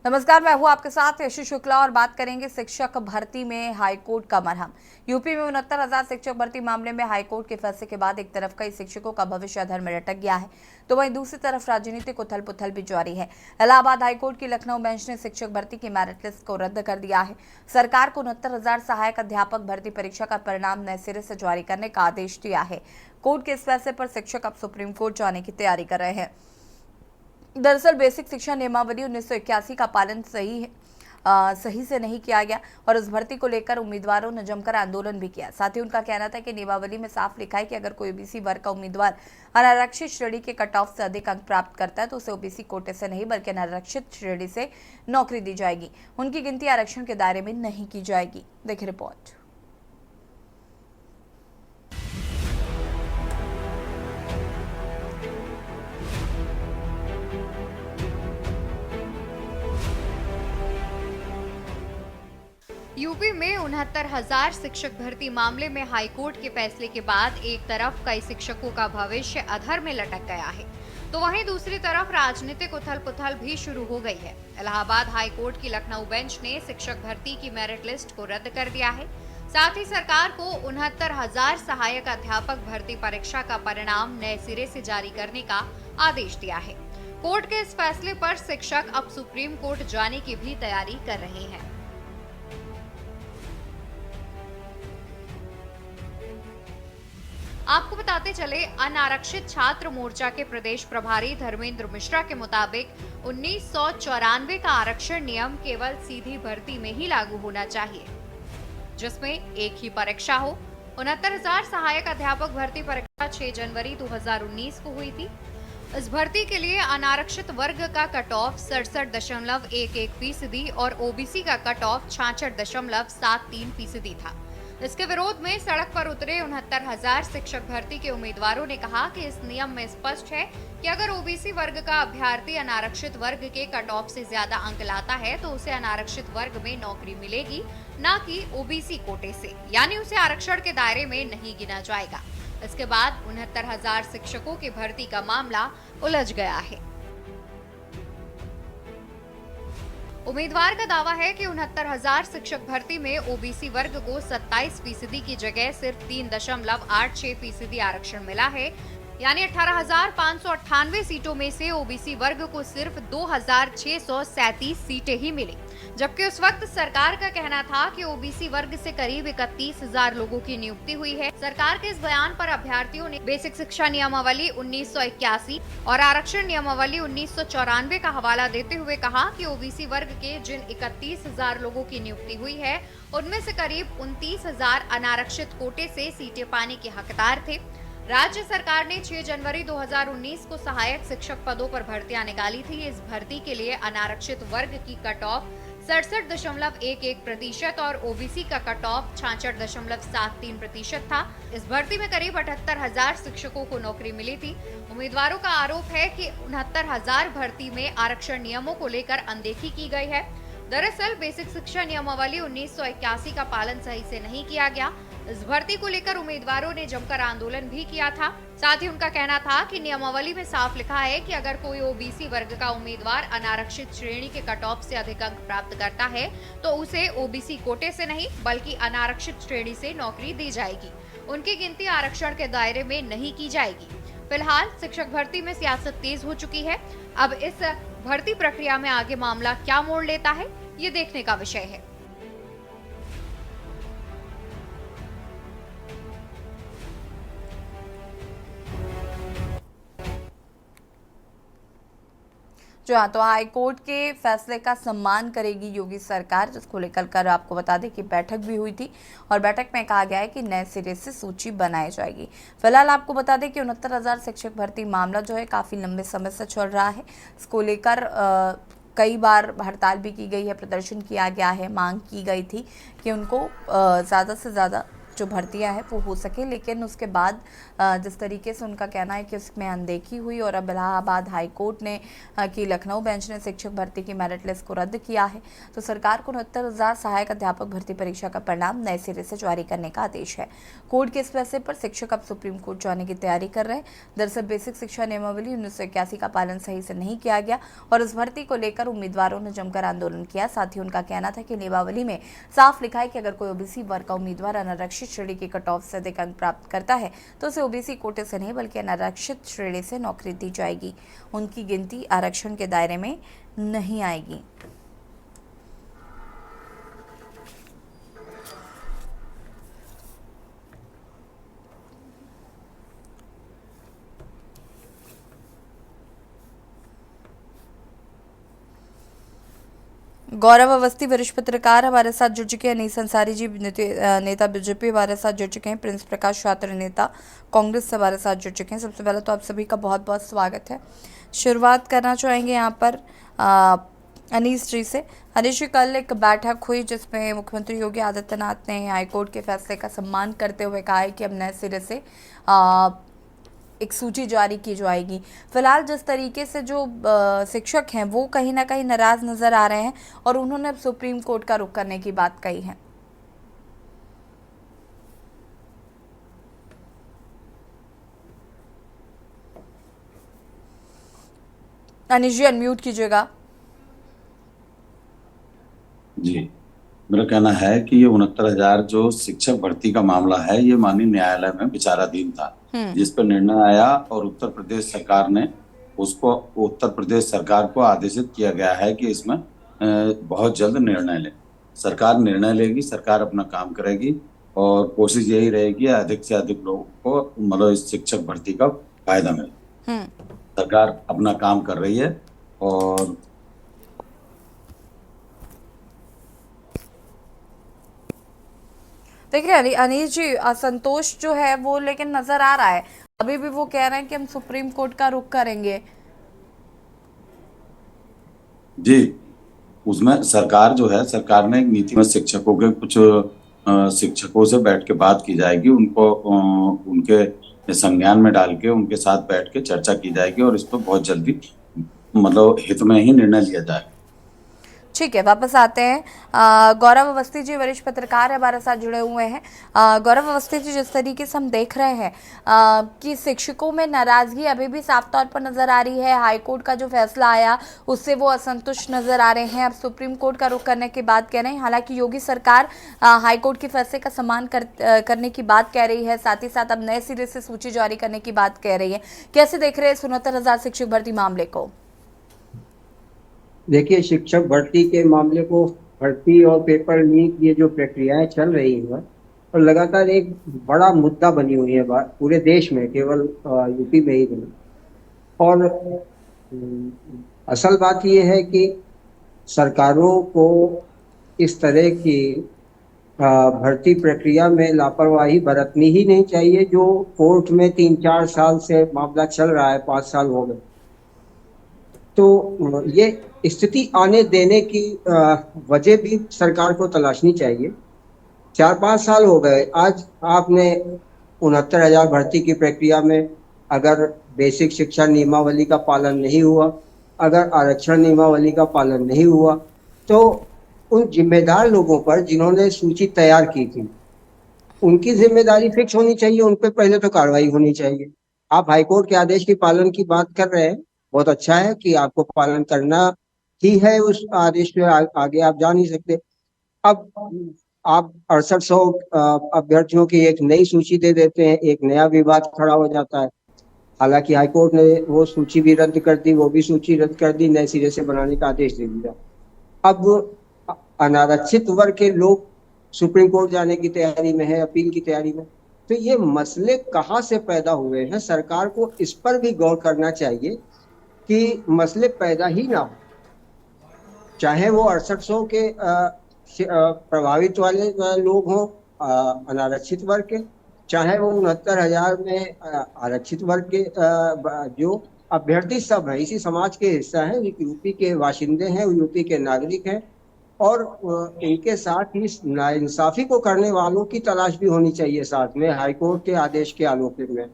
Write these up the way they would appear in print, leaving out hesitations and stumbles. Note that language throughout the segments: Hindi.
नमस्कार, मैं हूं आपके साथ यशु शुक्ला और बात करेंगे शिक्षक भर्ती में हाईकोर्ट का मरहम। यूपी में 69,000 शिक्षक भर्ती मामले में हाईकोर्ट के फैसले के बाद एक तरफ कई शिक्षकों का भविष्य अधर में लटक गया है, तो वहीं दूसरी तरफ राजनीतिक उथल पुथल भी जारी है। इलाहाबाद हाईकोर्ट की लखनऊ बेंच ने शिक्षक भर्ती की मेरिट लिस्ट को रद्द कर दिया है। सरकार को 69,000 सहायक अध्यापक भर्ती परीक्षा का परिणाम नए सिरे से जारी करने का आदेश दिया है। कोर्ट के इस फैसले पर शिक्षक अब सुप्रीम कोर्ट जाने की तैयारी कर रहे हैं। दरअसल बेसिक शिक्षा नियमावली 1981 का पालन सही से नहीं किया गया और उस भर्ती को लेकर उम्मीदवारों ने जमकर आंदोलन भी किया। साथ ही उनका कहना था कि नियमावली में साफ लिखा है कि अगर कोई ओबीसी वर्ग का उम्मीदवार अनारक्षित श्रेणी के कट ऑफ से अधिक अंक प्राप्त करता है तो उसे ओबीसी कोटे से नहीं बल्कि अनारक्षित श्रेणी से नौकरी दी जाएगी। उनकी गिनती आरक्षण के दायरे में नहीं की जाएगी। देखिए रिपोर्ट। यूपी में 69,000 शिक्षक भर्ती मामले में हाईकोर्ट के फैसले के बाद एक तरफ कई शिक्षकों का भविष्य अधर में लटक गया है, तो वहीं दूसरी तरफ राजनीतिक उथल पुथल भी शुरू हो गई है। इलाहाबाद हाईकोर्ट की लखनऊ बेंच ने शिक्षक भर्ती की मेरिट लिस्ट को रद्द कर दिया है। साथ ही सरकार को 69,000 सहायक अध्यापक भर्ती परीक्षा का परिणाम नए सिरे से जारी करने का आदेश दिया है। कोर्ट के इस फैसले पर शिक्षक अब सुप्रीम कोर्ट जाने की भी तैयारी कर रहे हैं। आपको बताते चले, अनारक्षित छात्र मोर्चा के प्रदेश प्रभारी धर्मेंद्र मिश्रा के मुताबिक 1994 का आरक्षण नियम केवल सीधी भर्ती में ही लागू होना चाहिए, जिसमें एक ही परीक्षा हो। 69,000 सहायक अध्यापक भर्ती परीक्षा 6 जनवरी 2019 को हुई थी। इस भर्ती के लिए अनारक्षित वर्ग का कट ऑफ 67.11% और ओबीसी का कट ऑफ 66.73% था। इसके विरोध में सड़क पर उतरे 69,000 शिक्षक भर्ती के उम्मीदवारों ने कहा कि इस नियम में स्पष्ट है कि अगर ओबीसी वर्ग का अभ्यर्थी अनारक्षित वर्ग के कट ऑफ से ज्यादा अंक लाता है तो उसे अनारक्षित वर्ग में नौकरी मिलेगी, न कि ओबीसी कोटे से, यानी उसे आरक्षण के दायरे में नहीं गिना जाएगा। इसके बाद 69,000 शिक्षकों की भर्ती का मामला उलझ गया है। उम्मीदवार का दावा है कि 69,000 शिक्षक भर्ती में ओबीसी वर्ग को 27% की जगह सिर्फ 3.86% आरक्षण मिला है, यानी 18,598 सीटों में से ओबीसी वर्ग को सिर्फ 2,637 सीटें ही मिली, जबकि उस वक्त सरकार का कहना था कि ओबीसी वर्ग से करीब 31,000 लोगों की नियुक्ति हुई है। सरकार के इस बयान पर अभ्यर्थियों ने बेसिक शिक्षा नियमावली 1981 और आरक्षण नियमावली 1994 का हवाला देते हुए कहा कि ओबीसी वर्ग के जिन 31,000 लोगों की नियुक्ति हुई है, उनमें से करीब 29,000 अनारक्षित कोटे से सीटें पाने के हकदार थे। राज्य सरकार ने 6 जनवरी 2019 को सहायक शिक्षक पदों पर भर्तियां निकाली थी। इस भर्ती के लिए अनारक्षित वर्ग की कट ऑफ 67.11% और ओबीसी का कट ऑफ 66.73% था। इस भर्ती में करीब 78,000 शिक्षकों को नौकरी मिली थी। उम्मीदवारों का आरोप है कि 69,000 भर्ती में आरक्षण नियमों को लेकर अनदेखी की गई है। दरअसल बेसिक शिक्षा नियमावली 1981 का पालन सही से नहीं किया गया। इस भर्ती को लेकर उम्मीदवारों ने जमकर आंदोलन भी किया था। साथ ही उनका कहना था कि नियमावली में साफ लिखा है कि अगर कोई ओबीसी वर्ग का उम्मीदवार अनारक्षित श्रेणी के कट ऑफ से अधिक अंक प्राप्त करता है तो उसे ओबीसी कोटे से नहीं बल्कि अनारक्षित श्रेणी से नौकरी दी जाएगी। उनकी गिनती आरक्षण के दायरे में नहीं की जाएगी। फिलहाल शिक्षक भर्ती में सियासत तेज हो चुकी है। अब इस भर्ती प्रक्रिया में आगे मामला क्या मोड़ लेता है, ये देखने का विषय है। तो हाई कोर्ट के फैसले का सम्मान करेगी योगी सरकार, जिसको लेकर कर आपको बता दें कि बैठक भी हुई थी और बैठक में कहा गया है कि नए सिरे से सूची बनाई जाएगी। फिलहाल आपको बता दें कि 69,000 शिक्षक भर्ती मामला जो है काफी लंबे समय से चल रहा है। इसको लेकर कई बार हड़ताल भी की गई है, प्रदर्शन किया गया है, मांग की गई थी कि उनको ज़्यादा से ज़्यादा जो भर्तियां हैं वो हो सके, लेकिन उसके बाद जिस तरीके से उनका कहना है कि उसमें अनदेखी हुई और अब इलाहाबाद हाई कोर्ट ने कि लखनऊ बेंच ने शिक्षक भर्ती की मेरिट लिस्ट को रद्द किया है, तो सरकार को 69,000 सहायक अध्यापक भर्ती परीक्षा का परिणाम नए सिरे से जारी करने का आदेश है। कोर्ट के इस फैसले पर शिक्षक अब सुप्रीम कोर्ट जाने की तैयारी कर रहे हैं। दरअसल बेसिक शिक्षा नियमावली 1981 का पालन सही से नहीं किया गया और इस भर्ती को लेकर उम्मीदवारों ने जमकर आंदोलन किया। साथ ही उनका कहना था कि नियमावली में साफ लिखा है कि अगर कोई ओबीसी वर्ग का उम्मीदवार अनारक्षित श्रेणी के कट ऑफ से अधिक अंक प्राप्त करता है तो उसे ओबीसी कोटे से नहीं बल्कि अनारक्षित श्रेणी से नौकरी दी जाएगी, उनकी गिनती आरक्षण के दायरे में नहीं आएगी। गौरव अवस्थी वरिष्ठ पत्रकार हमारे साथ जुड़ चुके हैं। अनीस अंसारी जी नेता बीजेपी हमारे साथ जुड़ चुके हैं। प्रिंस प्रकाश छात्र नेता कांग्रेस से हमारे साथ जुड़ चुके हैं। सबसे पहले तो आप सभी का बहुत बहुत स्वागत है। शुरुआत करना चाहेंगे यहाँ पर अनीस जी से। अनीस जी, कल एक बैठक हुई जिसमें मुख्यमंत्री योगी आदित्यनाथ ने हाईकोर्ट के फैसले का सम्मान करते हुए कहा है कि अब नए सिरे से एक सूची जारी की जाएगी। फिलहाल जिस तरीके से जो शिक्षक हैं वो कहीं ना कहीं नाराज नजर आ रहे हैं और उन्होंने अब सुप्रीम कोर्ट का रुख करने की बात कही है। अनिश जी, अनम्यूट कीजिएगा। जी, मेरा कहना है कि ये 69,000 जो शिक्षक भर्ती का मामला है ये माननीय न्यायालय में विचाराधीन था, जिस पर निर्णय आया और उत्तर प्रदेश सरकार ने उसको उत्तर प्रदेश सरकार को आदेशित किया गया है कि इसमें बहुत जल्द निर्णय ले। सरकार निर्णय लेगी, सरकार अपना काम करेगी और कोशिश यही रहेगी अधिक से अधिक लोगों को मतलब इस शिक्षक भर्ती का फायदा मिले। सरकार अपना काम कर रही है और देखिए अनीश जी, असंतोष जो है वो लेकिन नजर आ रहा है। अभी भी वो कह रहे हैं कि हम सुप्रीम कोर्ट का रुख करेंगे। जी, उसमें सरकार जो है, सरकार ने एक नीति में शिक्षकों के कुछ शिक्षकों से बैठ के बात की जाएगी, उनको उनके संज्ञान में डाल के उनके साथ बैठ के चर्चा की जाएगी और इस पर बहुत जल्दी मतलब हित में ही निर्णय लिया जाएगा। ठीक है, वापस आते हैं। गौरव अवस्थी जी वरिष्ठ पत्रकार हमारे साथ जुड़े हुए हैं। गौरव अवस्थी जी, जिस तरीके से हम देख रहे हैं कि शिक्षकों में नाराजगी अभी भी साफ तौर पर नजर आ रही है। हाईकोर्ट का जो फैसला आया उससे वो असंतुष्ट नजर आ रहे हैं, अब सुप्रीम कोर्ट का रुख करने की बात कह रहे हैं। हालांकि योगी सरकार हाईकोर्ट के फैसले का सम्मान करने की बात कह रही है, साथ ही साथ अब नए सिरे से सूची जारी करने की बात कह रही है। कैसे देख रहे हैं 69,000 शिक्षक भर्ती मामले को? देखिए, शिक्षक भर्ती के मामले को, भर्ती और पेपर लीक, ये जो प्रक्रियाएं चल रही हैं और लगातार एक बड़ा मुद्दा बनी हुई है पूरे देश में, केवल यूपी में ही नहीं। और असल बात ये है कि सरकारों को इस तरह की भर्ती प्रक्रिया में लापरवाही बरतनी ही नहीं चाहिए। जो कोर्ट में 3-4 साल से मामला चल रहा है, 5 साल हो गए, तो ये स्थिति आने देने की वजह भी सरकार को तलाशनी चाहिए। 4-5 साल हो गए, आज आपने 69,000 भर्ती की प्रक्रिया में अगर बेसिक शिक्षा नियमावली का पालन नहीं हुआ, अगर आरक्षण नियमावली का पालन नहीं हुआ, तो उन जिम्मेदार लोगों पर जिन्होंने सूची तैयार की थी उनकी जिम्मेदारी फिक्स होनी चाहिए, उन पर पहले तो कार्रवाई होनी चाहिए। आप हाईकोर्ट के आदेश के पालन की बात कर रहे हैं, बहुत अच्छा है कि आपको पालन करना ही है, उस आदेश में आगे आप जा नहीं सकते। अब आप 6800 अभ्यर्थियों की एक नई सूची दे देते हैं, एक नया विवाद खड़ा हो जाता है। हालांकि हाईकोर्ट ने वो सूची भी रद्द कर दी, वो भी सूची रद्द कर दी, नए सिरे से बनाने का आदेश दे दिया। अब अनारक्षित वर्ग के लोग सुप्रीम कोर्ट जाने की तैयारी में है, अपील की तैयारी में। तो ये मसले कहाँ से पैदा हुए हैं, सरकार को इस पर भी गौर करना चाहिए कि मसले पैदा ही ना हो। चाहे वो 6800 के प्रभावित वाले लोग हों अनारक्षित वर्ग के, चाहे वो 69,000 में आरक्षित वर्ग के जो अभ्यर्थी सब है, इसी समाज के हिस्सा है, यूपी के बाशिंदे हैं, यूपी के नागरिक हैं और इनके साथ ही नाइंसाफी को करने वालों की तलाश भी होनी चाहिए साथ में, हाईकोर्ट के आदेश के आलोक में।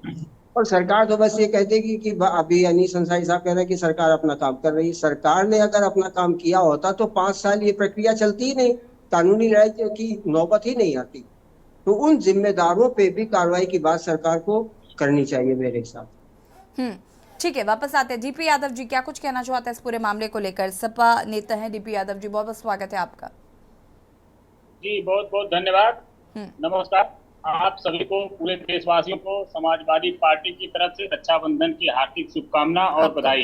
और सरकार तो बस ये कहती कि अभी अनीस अंसारी साहब कह रहे हैं कि सरकार अपना काम कर रही है। सरकार ने अगर अपना काम किया होता तो 5 साल ये प्रक्रिया चलती ही नहीं, कानूनी राय की नौबत ही नहीं आती। तो उन जिम्मेदारों पे भी कार्रवाई की बात सरकार को करनी चाहिए मेरे हिसाब से। ठीक है, वापस आते हैं। डीपी यादव जी, क्या कुछ कहना चाहते हैं इस पूरे मामले को लेकर? सपा नेता हैं डीपी यादव जी, बहुत बहुत स्वागत है आपका। जी बहुत बहुत धन्यवाद। नमस्कार आप सभी को, पूरे देशवासियों को समाजवादी पार्टी की तरफ से रक्षाबंधन की हार्दिक शुभकामना और बधाई।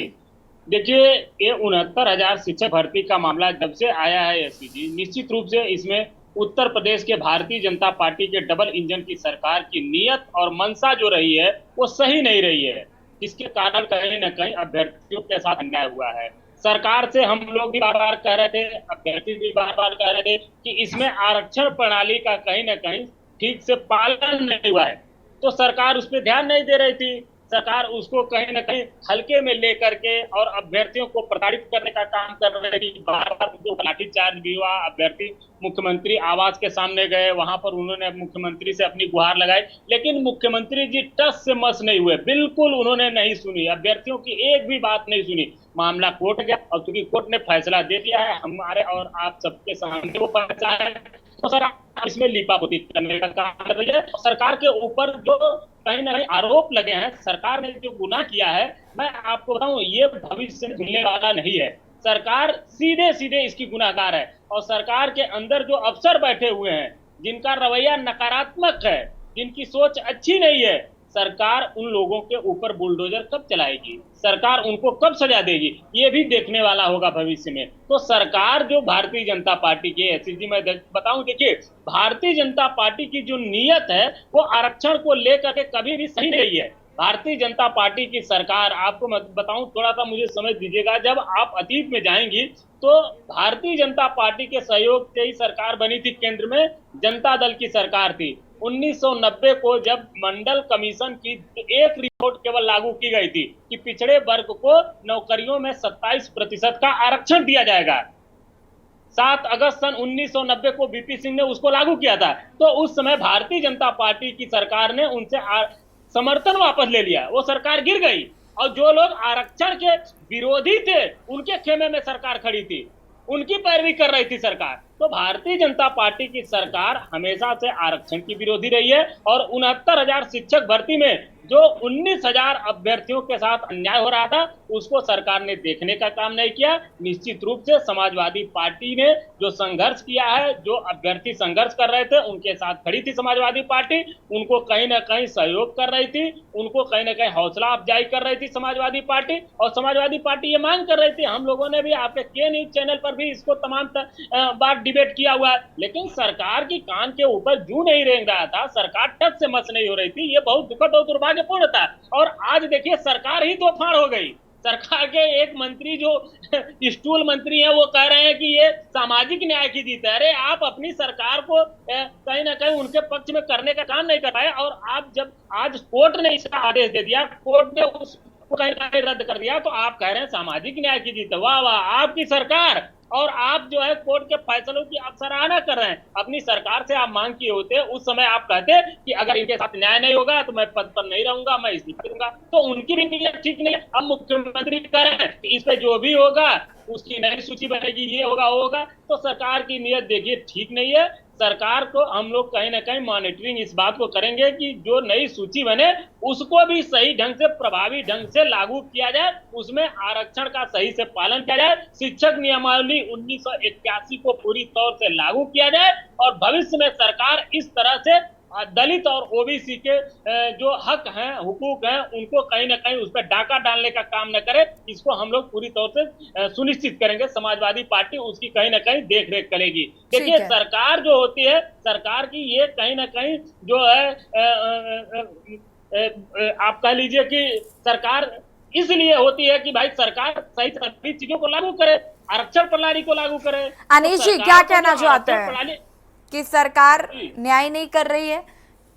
देखिए, ये 69,000 शिक्षक भर्ती का मामला जब से आया है एसपी जी, निश्चित रूप से इसमें उत्तर प्रदेश के भारतीय जनता पार्टी के डबल इंजन की सरकार की नीयत और मंशा जो रही है वो सही नहीं रही है, जिसके कारण कहीं न कहीं अभ्यर्थियों के साथ अन्याय हुआ है। सरकार से हम लोग भी बार बार कह रहे थे, अभ्यर्थी भी बार बार कह रहे थे कि इसमें आरक्षण प्रणाली का कहीं न कहीं ठीक से पालन नहीं हुआ है, तो सरकार उस पर ध्यान नहीं दे रही थी। सरकार उसको कहीं न कहीं हल्के में लेकर के और अभ्यर्थियों को प्रताड़ित करने का काम कर रही थी। बार बार उनको लाठीचार्ज भी हुआ। अभ्यर्थी मुख्यमंत्री आवास के सामने गए, वहां पर उन्होंने मुख्यमंत्री से अपनी गुहार लगाई, लेकिन मुख्यमंत्री जी टस से मस नहीं हुए, बिल्कुल उन्होंने नहीं सुनी, अभ्यर्थियों की एक भी बात नहीं सुनी। मामला कोर्ट गया और क्योंकि कोर्ट ने फैसला दे दिया है, हमारे और आप सबके सामने वो फैसला है, तो सर इसमें लीपापोती करने का काम कर रही है। सरकार के ऊपर जो कहीं ना कहीं आरोप लगे हैं, सरकार ने जो गुनाह किया है, मैं आपको बताऊं ये भविष्य में झूलने वाला नहीं है। सरकार सीधे सीधे इसकी गुनाहगार है। और सरकार के अंदर जो अफसर बैठे हुए हैं, जिनका रवैया नकारात्मक है, जिनकी सोच अच्छी नहीं है, सरकार उन लोगों के ऊपर बुलडोजर कब चलाएगी, सरकार उनको कब सजा देगी, ये भी देखने वाला होगा भविष्य में। तो सरकार जो भारतीय जनता पार्टी की एससीजी में बताऊं, देखिए भारतीय जनता पार्टी की जो नीयत है वो आरक्षण को लेकर के कभी भी सही नहीं है। भारतीय जनता पार्टी की सरकार, आपको मैं बताऊं, थोड़ा सा मुझे समझ दीजिएगा, जब आप अतीत में जाएंगी तो भारतीय जनता पार्टी के सहयोग से ही सरकार बनी थी। केंद्र में जनता दल की सरकार थी। 1990 को जब मंडल कमीशन की एक रिपोर्ट केवल लागू की गई थी कि पिछड़े वर्ग को नौकरियों में 27% का आरक्षण दिया जाएगा। 7 अगस्त सन 1990 को बीपी सिंह ने उसको लागू किया था। तो उस समय भारतीय जनता पार्टी की सरकार ने उनसे समर्थन वापस ले लिया, वो सरकार गिर गई। और जो लोग आरक्षण के विरोधी थे उनके खेमे में सरकार खड़ी थी, उनकी पैरवी कर रही थी सरकार। तो भारतीय जनता पार्टी की सरकार हमेशा से आरक्षण की विरोधी रही है। और 69,000 शिक्षक भर्ती में जो 19,000 अभ्यर्थियों के साथ अन्याय हो रहा था, उसको सरकार ने देखने का काम नहीं किया। निश्चित रूप से समाजवादी पार्टी ने जो संघर्ष किया है, जो अभ्यर्थी संघर्ष कर रहे थे उनके साथ खड़ी थी समाजवादी पार्टी, उनको कहीं ना कहीं सहयोग कर रही थी, उनको कहीं ना कहीं हौसला अफजाई कर रही थी समाजवादी पार्टी। और समाजवादी पार्टी ये मांग कर रही थी, हम लोगों ने भी आपके के न्यूज चैनल पर भी इसको तमाम बार डिबेट किया हुआ है, लेकिन सरकार की कान के ऊपर जू नहीं रेंग रहा था, सरकार टच से मस नहीं हो रही थी। ये बहुत दुखद और दुर्भाग्यपूर्ण था। और आज देखिए सरकार ही तोफान हो गई। सरकार के एक मंत्री जो स्टूल मंत्री है वो कह रहे हैं कि ये सामाजिक न्याय की जीत है। अरे आप अपनी सरकार को कहीं ना कहीं उनके पक्ष में करने का काम नहीं कर पाए, और आप जब आज कोर्ट ने इसका आदेश दे दिया, कोर्ट ने उसको कहीं ना कहीं रद्द कर दिया, तो आप कह रहे हैं सामाजिक न्याय की जीत है। वाह वाह आपकी सरकार। और आप जो है कोर्ट के फैसलों की आप सराहना कर रहे हैं। अपनी सरकार से आप मांग किए होते, उस समय आप कहते कि अगर इनके साथ न्याय नहीं होगा तो मैं पद पर नहीं रहूंगा, मैं इस्तीफा दूंगा। तो उनकी भी नीयत ठीक नहीं है। अब मुख्यमंत्री कह रहे हैं कि इस पे जो भी होगा उसकी नई सूची बनेगी, ये होगा वो होगा। तो सरकार की नीयत देखिए ठीक नहीं है। सरकार को हम लोग कहीं ना कहीं मॉनिटरिंग इस बात को करेंगे कि जो नई सूची बने उसको भी सही ढंग से, प्रभावी ढंग से लागू किया जाए, उसमें आरक्षण का सही से पालन किया जाए, शिक्षक नियमावली 1981 को पूरी तौर से लागू किया जाए, और भविष्य में सरकार इस तरह से दलित और ओबीसी के जो हक हैं, हुकूक हैं, उनको कहीं ना कहीं उस पर डाका डालने का काम न करे। इसको हम लोग पूरी तौर से सुनिश्चित करेंगे। समाजवादी पार्टी उसकी कहीं ना कहीं देख रेख करेगी। देखिए सरकार जो होती है, सरकार की ये कहीं ना कहीं जो है आप कह लीजिए कि सरकार इसलिए होती है कि भाई सरकार सही सभी चीजों को लागू करे, आरक्षण प्रणाली को लागू करे। अनीश जी क्या कहना चाहते हैं कि सरकार न्याय नहीं कर रही है,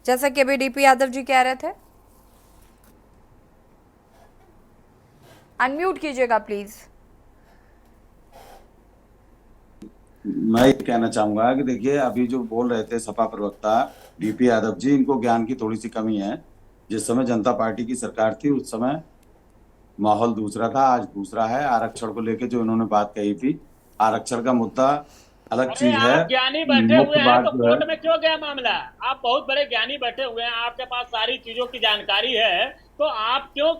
जैसा कि अभी डीपी यादव जी कह रहे थे? अनम्यूट कीजिएगा प्लीज। मैं ये कहना चाहूंगा कि देखिए, अभी जो बोल रहे थे सपा प्रवक्ता डीपी यादव जी, इनको ज्ञान की थोड़ी सी कमी है। जिस समय जनता पार्टी की सरकार थी उस समय माहौल दूसरा था, आज दूसरा है। आरक्षण को लेकर जो इन्होंने बात कही थी, आरक्षण का मुद्दा अलग अरे चीज है। आप ज्ञानी बैठे हुए मुख्य हैं बात तो जो है, कोर्ट में क्यों गया मामला? आप बहुत बड़े ज्ञानी बैठे हुए हैं, आपके पास सारी चीजों की जानकारी है, तो आप क्यों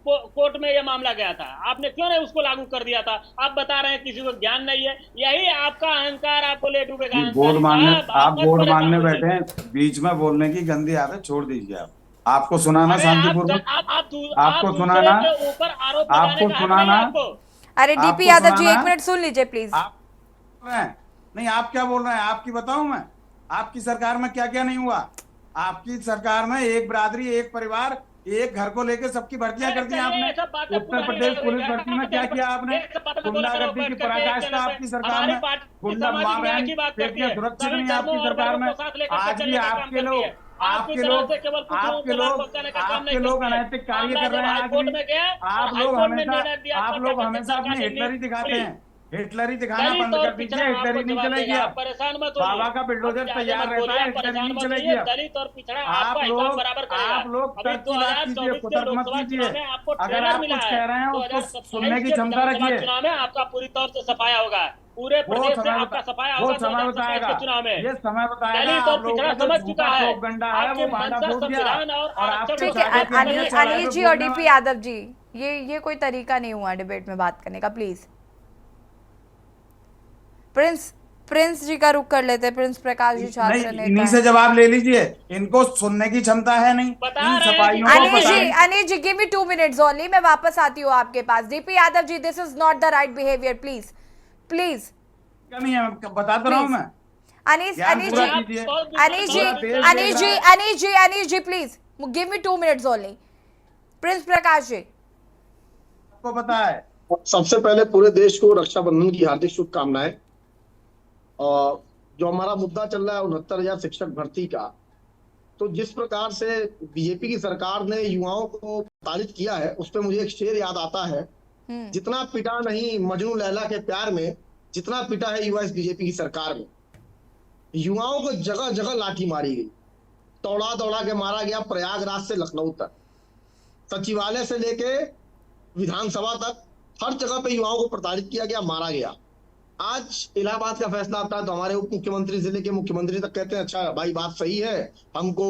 कोर्ट में ये मामला गया था? आपने क्यों नहीं उसको लागू कर दिया था? आप बता रहे हैं किसी को ज्ञान नहीं है, यही आपका अहंकार आपको ले डूबेगा। बोर्ड अंसारी मानने, साहब, आप आप मत बोर्ड परेशान मानने होइए। बैठे हैं, बीच में बोलने की गंदी आदत छोड़ दीजिए। आप, आपको सुनाना अरे शांतिपूर्वक, आप आपको दूसरे सुनाना, के ऊपर आरोप लगाने आपको का हक नहीं सुनाना, है आपको। अरे डीपी आपको यादव जी सुनाना। 1 मिनट सुन लीजिए प्लीज। आप बोल रहे हैं, नहीं आप क्या बोल रहे हैं? आपकी बताऊं मैं, आपकी सरकार में क्या क्या नहीं हुआ। आपकी सरकार में एक बिरादरी, एक परिवार, एक घर को लेकर सबकी भर्तियां अरे कर दी चलिए, आपने। ये सब बातें उत्तर पुरानी प्रदेश रह गई पुलिस है। भर्ती में क्या किया आपने? ये सब बातें बोला करो गुंडागर्दी की बैठ करके एक पराकाष्ठा चैनल पे। आपकी सरकार हमारी में। पार्टी गुंडा सामाजिक न्याय मारैन की बात करती बेटियां है, सुरक्षित सभी नहीं धर्मों आपकी और सरकार वर्गों में। को साथ लेकर के आज भी चलने का काम आपके करती लोग, है। आपकी आपके तरह लोग, से केवल कुछ लोगों आपके को लाभ लोग, पहुंचाने का काम नहीं आपके लोग करती है। अनैतिक कार्य मामला कर रहे जब हैं आज हाईकोर्ट भी। में गया आप और लोग हाईकोर्ट ने हमेशा, निर्णय दिया, आप तब लोग जाकर के हमेशा सरकार अपनी ने नींद हिटलरी दिखाते खुली। हैं। हिटलरी दिखाना दलित बंद और कर पिछड़ा दीजिए, आपको हिटलरी नहीं जवाब चलेगी। देगा, आप अब परेशान मत बाबा होइए। का अब बिल्डोजर ज्यादा तैयार मत रहता बोलिए, है, आप हिटलरी परेशान नहीं मत चलेगी होइए। अब। दलित और पिछड़ा आपका हिसाब बराबर करेगा। आप लोग अभी तर्क की बात कीजिए, 2024 के कुतर्क मत लोकसभा कीजिए। चुनाव में आपको अगर ट्रेलर आप मिला कुछ है, कह रहे हैं उसको सुनने 2027 की के क्षमता विधानसभा रखिए। चुनाव में आपका पूरी तौर से सफाया होगा। पूरे वो प्रदेश से समय आपका सफाया वो होगा समय 2027 बताएगा, के चुनाव में। ये समय बताएगा। दलित और आप लोगों पिछड़ा का जो समझ चुका झूठा है प्रोपगंडा है आपके वो भांडा मंशा फूट गया, संविधान और और आरक्षण आपके को ठीक है सारे समाप्त करने पंजे अनिल चढ़ाए अनिल पे जी और फूटने डीपी वाले। यादव जी, ये कोई तरीका नहीं हुआ डिबेट में बात करने का। प्लीज प्रिंस प्रिंस जी का रुख कर लेते हैं। प्रिंस प्रकाश जी छात्र नहीं, नेता इन्हीं से हैं। जवाब ले लीजिए। इनको सुनने की क्षमता है नहीं, बता इन रहे हैं कि सफाइयों को बताने। Anil ji give me 2 minutes only, मैं वापस आती हूँ आपके पास। DP Yadav ji, this is not the right behaviour, please please कमी है, बता तो रहा हूँ प्लीज। मैं। अनिल ज्ञान अनिल पूरा जी आप कीजिए, बहुत अनिल जी पूरा देश देख अनिल रहा जी है। Anil ji Anil ji please give me 2 minutes only. Prince Prakash ji, आपको पता है, सबसे पहले पूरे देश को रक्षाबंधन की हार्दिक शुभकामनाएं। और जो हमारा मुद्दा चल रहा है 69,000 शिक्षक भर्ती का, तो जिस प्रकार से बीजेपी की सरकार ने युवाओं को प्रताड़ित किया है, उस पर मुझे एक शेर याद आता है, जितना पिटा नहीं मजनू लैला के प्यार में, जितना पिटा है युवा इस बीजेपी की सरकार में। युवाओं को जगह जगह लाठी मारी गई, दौड़ा दौड़ा के मारा गया, प्रयागराज से लखनऊ तक, सचिवालय से लेके विधानसभा तक, हर जगह पे युवाओं को प्रताड़ित किया गया, मारा गया। आज इलाहाबाद का फैसला आता है तो हमारे उप मुख्यमंत्री, जिले के मुख्यमंत्री तक कहते हैं अच्छा भाई बात सही है, हमको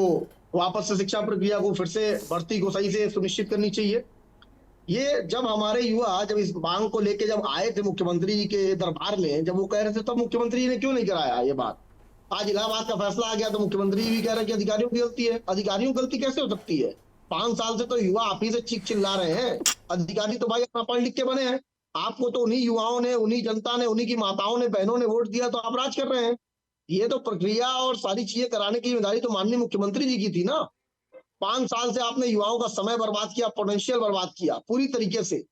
वापस से शिक्षा प्रक्रिया को फिर से भर्ती को सही से सुनिश्चित करनी चाहिए। ये जब हमारे युवा जब इस मांग को लेके जब आए थे मुख्यमंत्री जी के दरबार में, जब वो कह रहे थे, तब मुख्यमंत्री जी ने क्यों नहीं कराया ये बात? आज इलाहाबाद का फैसला आ गया तो मुख्यमंत्री भी कह रहे हैं कि अधिकारियों की गलती है। अधिकारियों की गलती कैसे हो सकती है? 5 साल से तो युवा आप ही से चीख चिल्ला रहे हैं, अधिकारी तो भाई अपना पढ़ लिख के बने हैं। आपको तो उन्हीं युवाओं ने, उन्हीं जनता ने, उन्हीं की माताओं ने, बहनों ने वोट दिया, तो आप राज कर रहे हैं। ये तो प्रक्रिया और सारी चीजें कराने की जिम्मेदारी तो माननीय मुख्यमंत्री जी की थी ना। 5 साल से आपने युवाओं का समय बर्बाद किया, पोटेंशियल बर्बाद किया पूरी तरीके से।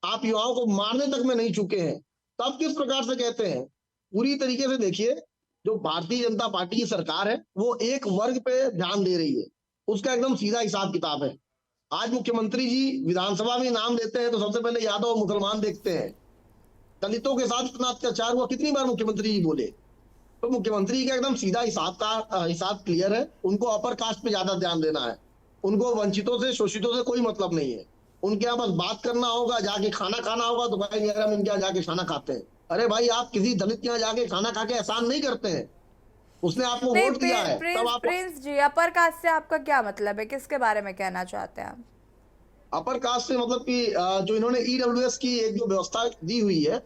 आप युवाओं को मारने तक में नहीं चुके हैं, तब किस प्रकार से कहते हैं? पूरी तरीके से देखिए, जो भारतीय जनता पार्टी की सरकार है वो एक वर्ग पे ध्यान दे रही है, उसका एकदम सीधा हिसाब किताब है। आज मुख्यमंत्री जी विधानसभा में नाम लेते हैं तो सबसे पहले यादव और मुसलमान देखते हैं। दलितों के साथ इतना अत्याचार हुआ, कितनी बार मुख्यमंत्री जी बोले? तो मुख्यमंत्री का एकदम सीधा हिसाब क्लियर है। उनको अपर कास्ट पे ज्यादा ध्यान देना है, उनको वंचितों से, शोषितों से कोई मतलब नहीं है। उनके यहाँ बस बात करना होगा, जाके खाना खाना होगा तो भाई यार हम इनके यहाँ जाके खाना खाते हैं। अरे भाई, आप किसी दलित के यहाँ जाके खाना खा के एहसान नहीं करते हैं, उसने आपको नहीं वोट दिया है तब आप। प्रिंस जी, अपर कास्ट से आपका क्या मतलब है? किसके बारे में कहना चाहते हैं आप? अपर कास्ट से मतलब कि जो इन्होंने ईडब्ल्यूएस की एक जो व्यवस्था दी हुई है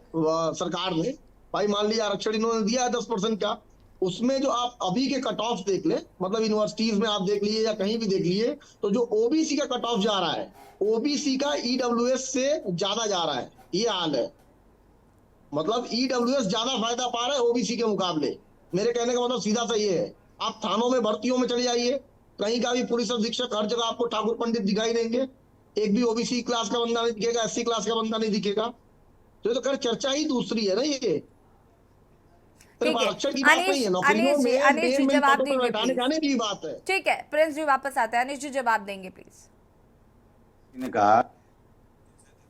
सरकार ने, भाई मान लीजिए आरक्षण इन्होंने दिया है 10% का, उसमें जो आप अभी के कट ऑफ देख ले, मतलब यूनिवर्सिटीज में आप देख लीजिए या कहीं भी देख लीजिए, तो जो ओबीसी का कट ऑफ जा रहा है, ओबीसी का ईडब्ल्यूएस से ज्यादा जा रहा है। ये हाल है, मतलब ईडब्ल्यूएस ज्यादा फायदा पा रहा है ओबीसी के मुकाबले। मेरे कहने का मतलब सीधा सा ये है, आप थानों में भर्तियों में चले जाइए, कहीं का भी पुलिस अधीक्षक, हर जगह आपको ठाकुर पंडित दिखाई देंगे, एक भी ओबीसी क्लास का बंदा नहीं दिखेगा, एससी क्लास का बंदा नहीं दिखेगा। तो ये तो कर चर्चा ही दूसरी है ना। ये सिर्फ आरक्षण की बात नहीं है, नौकरियों में अनिल जी जवाब पदों पर देंगे बैठाने प्लीज। जाने की बात है। ठीक है, प्रिंस जी वापस आते हैं। अनिल जी जवाब देंगे प्लीज। ने कहा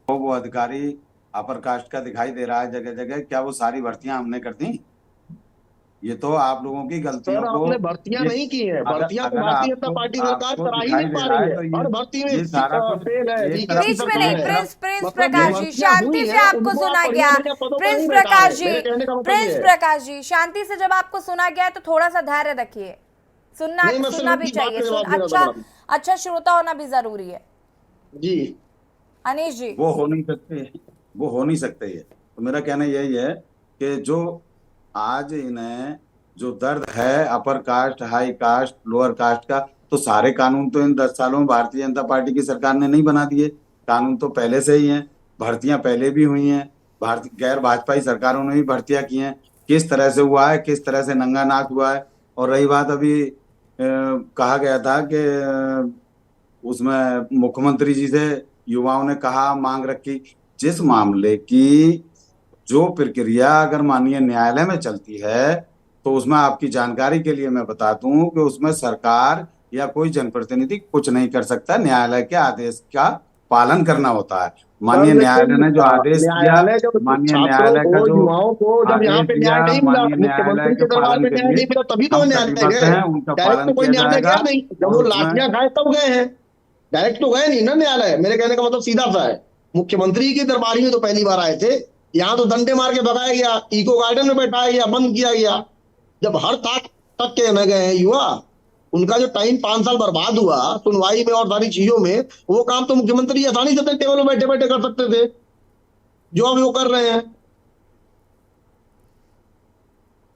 वो अधिकारी अपर कास्ट का दिखाई दे रहा है जगह जगह, क्या वो सारी भर्तियां हमने कर दी? ये तो आप लोगों की गलतियों सर को आपने भर्तियां ये नहीं की हैं, अगर भर्तियां तो अगर भारतीय आपको जनता पार्टी सरकार आपको करा ही दिखाई नहीं दे पा रहा रही है है। तो हर भर्ती में ये सारा कुछ फेल है, एक बीजेपी तरफ बीच में नहीं, सरकार है। प्रिंस मतलब जो प्रकाश जी, भर्तियां शांति हुई से हैं आपको उनको सुना आप गया। बढ़िया बढ़िया पदों पर प्रिंस नहीं बैठा प्रकाश रहे, जी, मेरे कहने का मतलब प्रिंस ये है। प्रकाश जी, शांति से जब आपको सुना गया है तो थोड़ा सा धैर्य रखिए। नहीं, मैं सिर्फ सुनना भी इनकी बात चाहिए, का जवाब दे रहा था अच्छा मैडम। अच्छा श्रोता होना भी जरूरी है। जी अनीश जी, वो हो नहीं सकते, वो हो नहीं सकते। ये तो मेरा कहना यही है कि जो आज इन्हें जो दर्द है upper caste, high cast, lower caste का, तो सारे कानून तो इन 10 सालों में भारतीय जनता पार्टी की सरकार ने नहीं बना दिए। कानून तो पहले से ही हैं, भर्तियां पहले भी हुई हैं, भारतीय गैर भाजपाई सरकारों ने भी भर्तियां की हैं। किस तरह से हुआ है, किस तरह से नंगा नाच हुआ है। और रही बात अभी कहा गया था कि उसमें मुख्यमंत्री जी से युवाओं ने कहा, मांग रखी, जिस मामले की जो प्रक्रिया अगर माननीय न्यायालय में चलती है तो उसमें आपकी जानकारी के लिए मैं बता दूं कि उसमें सरकार या कोई जनप्रतिनिधि कुछ नहीं कर सकता। न्यायालय के आदेश का पालन करना होता है। सर, माननीय लेकिन न्यायालय ने जो आदेश दिया, न्यायालय जब माननीय छात्रों न्यायालय का को, जो युवाओं को जब यहाँ आदेश पे न्याय दिया, नहीं मिला, माननीय न्यायालय मुख्यमंत्री के के दरबार पालन में के न्याय लिए नहीं मिला, तभी तो हम न्यायालय कटिबद्ध गए। हैं, उनका डायरेक्ट पालन तो कोई किया न्यायालय जाएगा। गया नहीं, जब और वो उसमें लाठियां खाए तब गए हैं। डायरेक्ट तो गए नहीं ना न्यायालय। मेरे कहने का मतलब सीधा सा है, मुख्यमंत्री की दरबारी में तो पहली बार आए थे, यहाँ तो डंडे मार के भगाया गया, इको गार्डन में बैठाया गया, बंद किया गया। जब हर तक के न गए हैं युवा, उनका जो टाइम 5 साल बर्बाद हुआ सुनवाई में और सारी चीजों में, वो काम तो मुख्यमंत्री आसानी से अपने टेबल में बैठे बैठे कर सकते थे, जो अभी वो कर रहे हैं।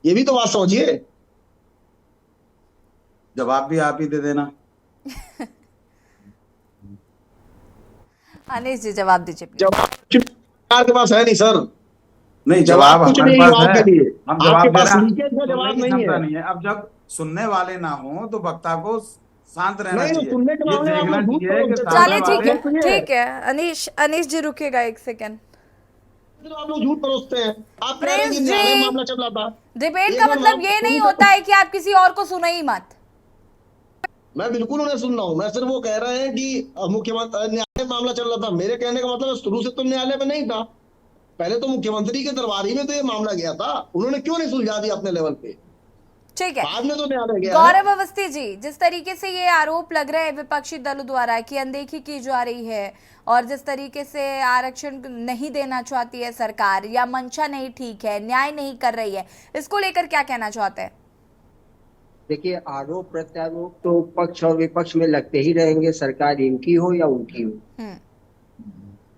ये भी तो बात समझिए। जवाब भी आप ही दे देना। अनीश जी जवाब दीजिए प्लीज। जवाब सरकार के पास है नहीं सर, नहीं, जवाब जवाब कुछ हमारे नहीं पास युवाओं है, के लिए। हम आपके जवाब दे पास रहे हैं। लीकेज का सुनने जवाब की नहीं क्षमता है। नहीं है। अब जब सुनने वाले ना हो तो वक्ता को शांत रहना नहीं, चाहिए। सुनने के ये मामले में आप देखना लोग झूठ चाहिए कि बोलते हैं। सामने चलिए ठीक वाले है, ठीक है। अनीश जी रुकिएगा एक सेकेंड। आप लोग झूठ परोसते हैं। आप कह रहे हैं कि प्रिंस न्यायालय जी, मामला चल रहा था। डिबेट एक का बार मतलब मैं ये नहीं पूरी होता है कि आप किसी और को सुने ही मत। मैं बिल्कुल उन्हें सुन रहा हूँ। मैं सिर्फ वो कह रहे हैं कि मुख्यमंत्री न्यायालय मामला चल रहा था। मेरे कहने का मतलब शुरू से तो न्यायालय में नहीं था, पहले तो मुख्यमंत्री के दरबारी में तो ये मामला गया था। उन्होंने क्यों नहीं सुलझा दिया अपने लेवल पे? ठीक है बाद में तो न्यायालय गया है। गौरव अवस्थी जी, जिस तरीके से ये आरोप लग रहे हैं विपक्षी दलों द्वारा कि अनदेखी की जा रही है और जिस तरीके से आरक्षण नहीं देना चाहती है सरकार या मंशा नहीं ठीक है, न्याय नहीं कर रही है, इसको लेकर क्या कहना चाहते हैं? देखिए, आरोप प्रत्यारोप तो पक्ष और विपक्ष में लगते ही रहेंगे, सरकार इनकी हो या उनकी हो।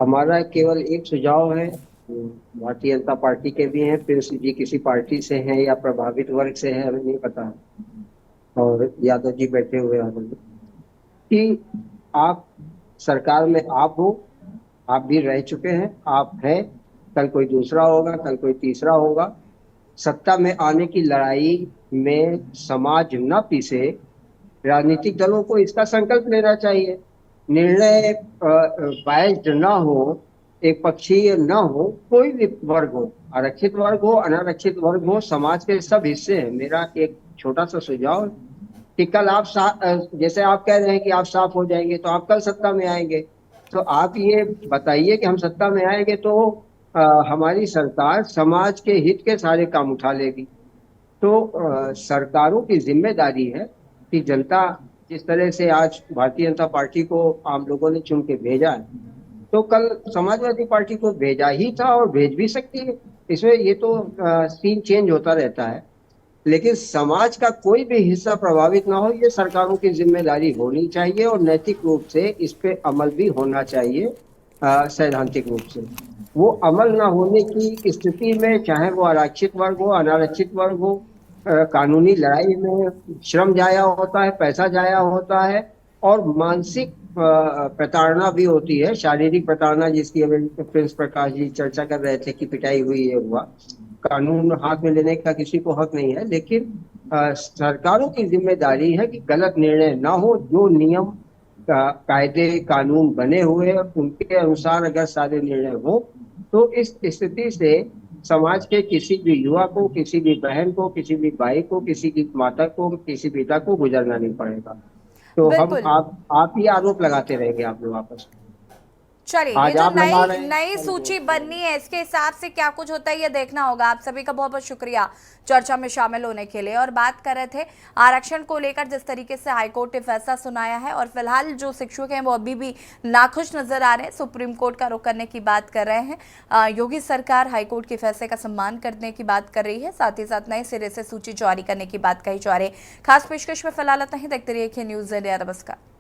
हमारा केवल एक सुझाव है, भारतीय जनता पार्टी के भी हैं, प्रिंस जी किसी पार्टी से हैं या प्रभावित वर्ग से हैं हमें नहीं पता, और यादव जी बैठे हुए हैं, कि आप सरकार में आप हो, आप भी रह चुके हैं, आप हैं, कल कोई दूसरा होगा, कल कोई तीसरा होगा। सत्ता में आने की लड़ाई में समाज न पीसे, राजनीतिक दलों को इसका संकल्प लेना चाहिए। निर्णय बायस्ड न हो, एक पक्षीय न हो, कोई भी वर्ग हो, आरक्षित वर्ग हो, अनारक्षित वर्ग हो, समाज के सब हिस्से हैं। मेरा एक छोटा सा सुझाव कि कल आप जैसे आप कह रहे हैं कि आप साफ हो जाएंगे, तो आप कल सत्ता में आएंगे, तो आप ये बताइए कि हम सत्ता में आएंगे तो हमारी सरकार समाज के हित के सारे काम उठा लेगी। तो सरकारों की जिम्मेदारी है कि जनता जिस तरह से आज भारतीय जनता पार्टी को आम लोगों ने चुन के भेजा है, तो कल समाजवादी पार्टी को भेजा ही था और भेज भी सकती है। इसमें ये तो सीन चेंज होता रहता है, लेकिन समाज का कोई भी हिस्सा प्रभावित ना हो, ये सरकारों की जिम्मेदारी होनी चाहिए और नैतिक रूप से इस पे अमल भी होना चाहिए। सैद्धांतिक रूप से वो अमल ना होने की स्थिति में, चाहे वो आरक्षित वर्ग हो, अनारक्षित वर्ग हो, कानूनी लड़ाई में श्रम जाया होता है, पैसा जाया होता है और मानसिक प्रताड़ना भी होती है, शारीरिक प्रताड़ना जिसकी अभी प्रिंस प्रकाश जी चर्चा कर रहे थे कि पिटाई हुई है, हुआ। कानून हाथ में लेने का किसी को हक नहीं है, लेकिन सरकारों की जिम्मेदारी है कि गलत निर्णय ना हो। जो नियम कायदे कानून बने हुए उनके अनुसार अगर सारे निर्णय हो, तो इस स्थिति से समाज के किसी भी युवा को, किसी भी बहन को, किसी भी भाई को, किसी की माता को, किसी पिता को गुजरना नहीं पड़ेगा। तो हम आप ही आरोप लगाते रहेंगे आप लोग आपस में। चलिए, ये आज जो आप लगा रहे नई हैं, नई कल सूची वो बननी है इसके हिसाब से क्या कुछ होता है ये देखना होगा। आप सभी का बहुत बहुत शुक्रिया चर्चा में शामिल होने के लिए। और बात कर रहे थे आरक्षण को लेकर, जिस तरीके से हाईकोर्ट ने फैसला सुनाया है और फिलहाल जो शिक्षक हैं वो अभी भी नाखुश नजर आ रहे हैं, सुप्रीम कोर्ट का रुख करने की बात कर रहे हैं। योगी सरकार हाईकोर्ट के फैसले का सम्मान करने की बात कर रही है, साथ ही साथ नए सिरे से सूची जारी करने की बात कही जा रही है। खास पेशकश में फिलहाल इतना ही। देखते रहिए न्यूज़ इंडिया। नमस्कार।